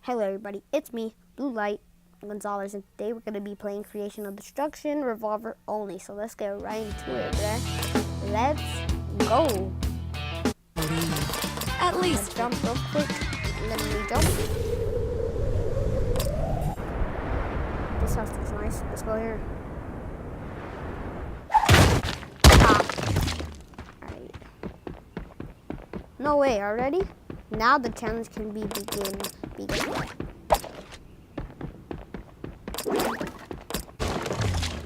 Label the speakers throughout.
Speaker 1: Hello everybody, it's me, Blue Light Gonzalez, and today we're going to be playing Creation of Destruction, Revolver only. So let's get right into it, bruh. Let's go.
Speaker 2: At least.
Speaker 1: Let's jump real quick. Let me jump. This house looks nice. Let's go here. Alright. No way, already? Now the challenge can be begin.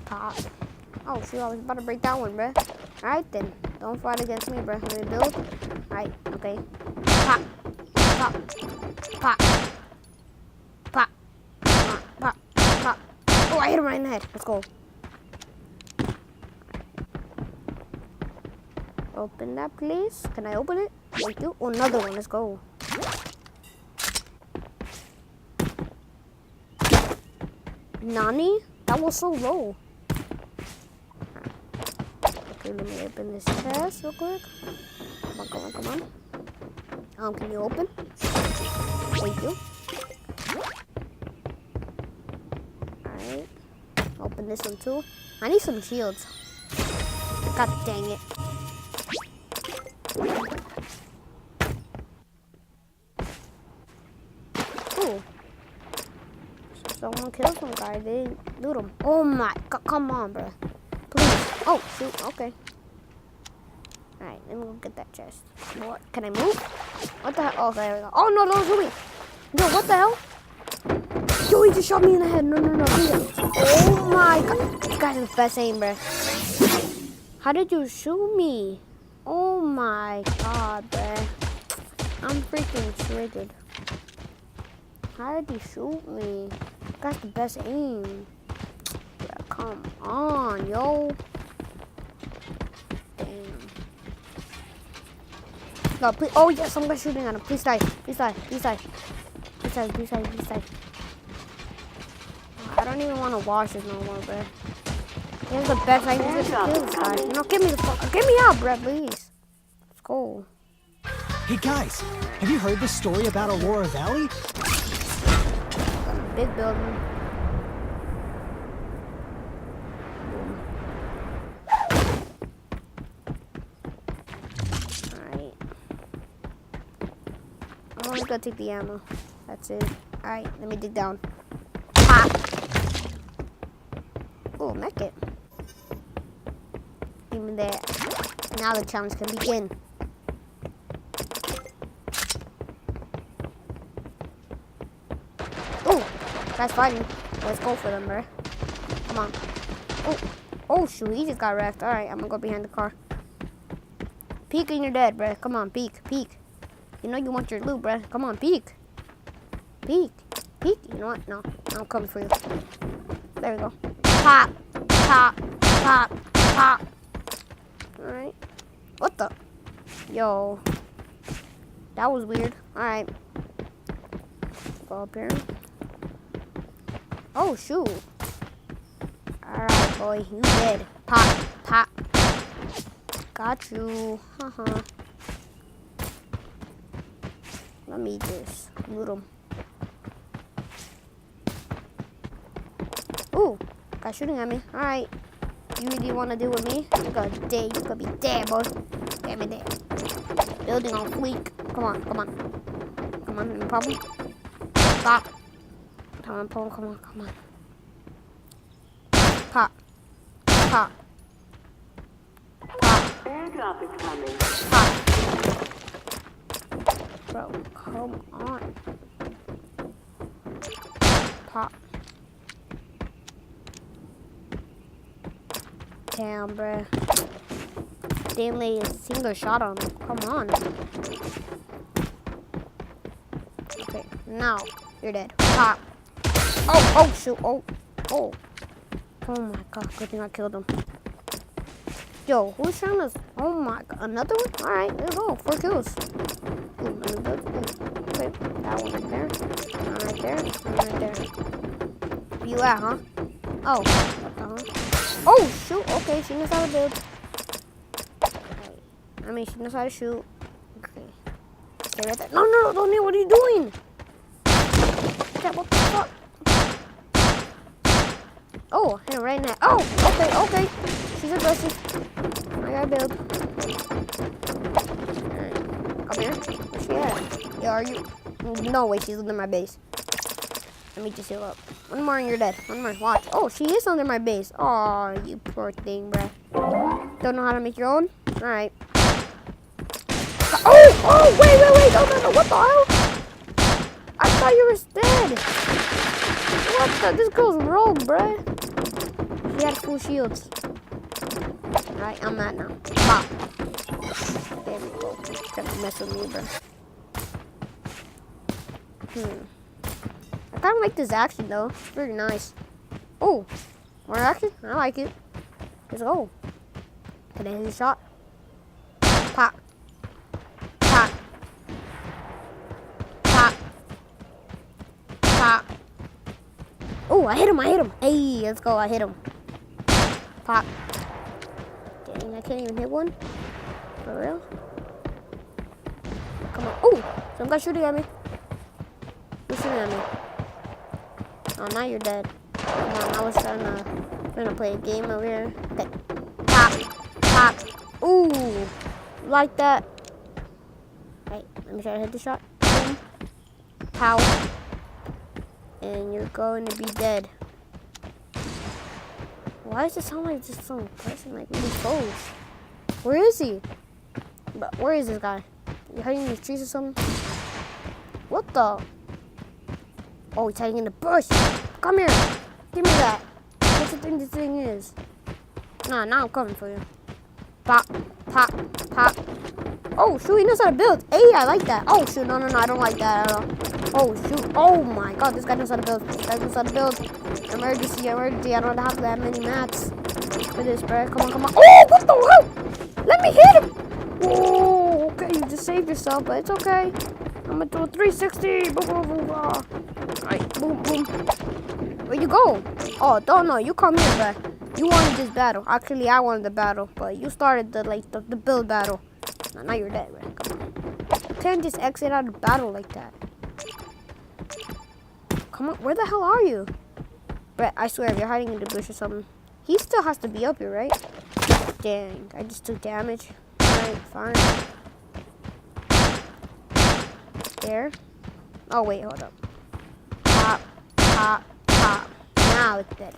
Speaker 1: Pop. Oh shoot, I was about to break that one, bruh. Alright then. Don't fight against me, bruh. Let me build. Alright, okay. Pop. Pop. Pop. Pop. Pop. Pop. Pop. Oh, I hit him right in the head. Let's go. Open that, please. Can I open it? Thank you. Oh, another one. Let's go. Nani? That was so low. Okay, let me open this chest real quick. Come on, come on, come on. Can you open? Thank you. Alright. Open this one too. I need some shields. God dang it. Ooh. Someone killed some guy. They loot him. Oh my god. Come on, bro. Please. Oh, shoot. Okay. Alright, let me go get that chest. What? Can I move? What the hell? Oh, there we go. Oh, no, don't shoot me. Yo, what the hell? Yo, he just shot me in the head. No, no, no. Oh my god. This guy's the best aim, bro. How did you shoot me? Oh my god, bro. I'm freaking triggered. How did he shoot me? That's the best aim. Yeah, come on, yo. Damn. No, please. Oh, yes, somebody's shooting at him. Please die. Please die. Please die. Please die. Please die. Please die. I don't even want to watch this no more, bro. He has the best aim. He's gonna kill this guy. You know, get me the fuck. Get me out, bro, please. Let's go.
Speaker 2: Hey guys, have you heard the story about Aurora Valley?
Speaker 1: Big building. Alright. I'm only gonna take the ammo. That's it. Alright, let me dig down. Pop! Oh, make it. Give me that. Now the challenge can begin. Guys fighting. Let's go for them, bro. Come on. Oh shoot, he just got wrecked. Alright, I'm gonna go behind the car. Peek and you're dead, bro. Come on, peek, peek. You know you want your loot, bro. Come on, peek. Peek. Peek. You know what? No, I'm coming for you. There we go. Pop. Pop. Pop. Pop. Alright. What the? Yo. That was weird. Alright. Go up here. Oh, shoot. Alright, boy. You dead. Pop. Pop. Got you. Haha. Let me just loot him. Ooh. Guy shooting at me. Alright. You really want to deal with me? You're gonna be dead. You're gonna be dead, boy. Damn it, dead. Building on fleek. Come on. Come on. Come on. Any problem? Stop. Come on, Paul, come on, come on. Pop. Pop. Pop.
Speaker 3: Airdrop is coming.
Speaker 1: Pop. Bro, come on. Pop. Damn, bro. Damn, they single shot on him. Come on. Okay, now you're dead. Pop. Oh, shoot, oh my god, good thing I killed him. Yo, who's trying to, oh my god, another one? Alright, let's go, 4 kills. Ooh, let me build, okay, that one right there, one right there, one right there. Where you at, huh? Oh, what the hell? Oh, shoot, okay, she knows how to build. Alright, I mean, she knows how to shoot. Okay, stay right there. No, what are you doing? Oh, hit him right in that. Oh, okay. She's aggressive. I gotta build. Alright, come here. Where's she at? Yeah, are you? No way, she's under my base. Let me just heal up. One more and you're dead. One more, watch. Oh, she is under my base. Oh, you poor thing, bruh. Don't know how to make your own? Alright. Oh, wait. No. What the hell? I thought you were dead. What the? This girl's rogue, bruh. She had full shields. Alright, I'm mad now. Pop. There we go. Trying to mess with me, bruh. I kind of like this action, though. It's pretty nice. Oh, more action? I like it. Let's go. Can I hit a shot? Pop. Pop. Pop. Pop. Oh, I hit him. Hey, let's go. I hit him. Pop. Dang, I can't even hit one. For real? Come on. Oh, some guy shooting at me. Who's shooting at me? Oh, now you're dead. Come on, I was trying to play a game over here. Okay. Pop. Ooh, like that. Right, let me try to hit the shot. Boom. Pow. And you're going to be dead. Why does it sound like just some person like really close? Where is he? But where is this guy? You hiding in the trees or something? What the? Oh, he's hiding in the bush. Come here. Give me that. What do you think this thing is? Nah, now I'm coming for you. Pop. Oh, shoot, he knows how to build. Hey, I like that. Oh, shoot, no, I don't like that at all. Oh, shoot. Oh, my God, this guy knows how to build. Emergency. I don't have that many mats for this, bro. Come on. Oh, what the hell? Let me hit him. Oh, okay, you just saved yourself, but it's okay. I'm going to do a 360. Boom. All right, boom. Where you go? Oh, don't know. You come here, bro. You wanted this battle. Actually, I wanted the battle, but you started the build battle. Now you're dead, man. Come on. You can't just exit out of battle like that. Come on, where the hell are you? Brett, I swear, if you're hiding in the bush or something. He still has to be up here, right? Dang, I just took damage. Alright, fine. There. Oh, wait, hold up. Pop. Now it's dead.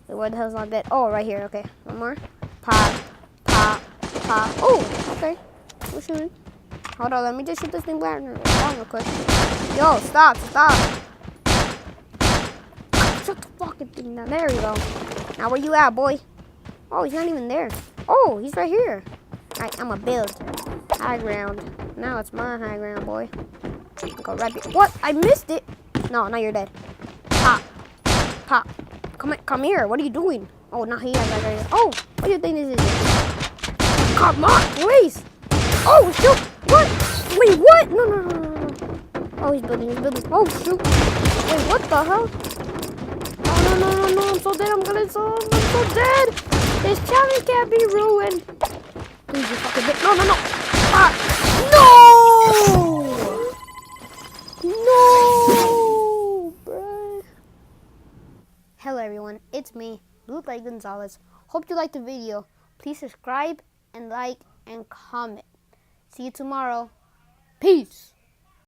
Speaker 1: Wait, where the hell's not dead? Oh, right here, okay. One more. Pop. Oh, okay. We're shooting. Hold on, let me just shoot this thing down real quick. Yo, stop. Shut the fucking thing down. There we go. Now where you at, boy? Oh, he's not even there. Oh, he's right here. Alright, I'm gonna build. High ground. Now it's my high ground, boy. Go right here. What? I missed it. No, now you're dead. Pop. Come here. What are you doing? Oh, not here. Right here. Oh, what do you think this is? Come on, please. Oh, shoot. What? Wait, what? No. Oh, he's building. Oh, shoot. Wait, what the hell? No. I'm so dead. I'm so dead. This challenge can't be ruined. Please, you fucking bitch. No. No, bruh. Hello, everyone. It's me, Blue Light Gonzalez. Hope you liked the video. Please subscribe and like and comment. See you tomorrow. Peace.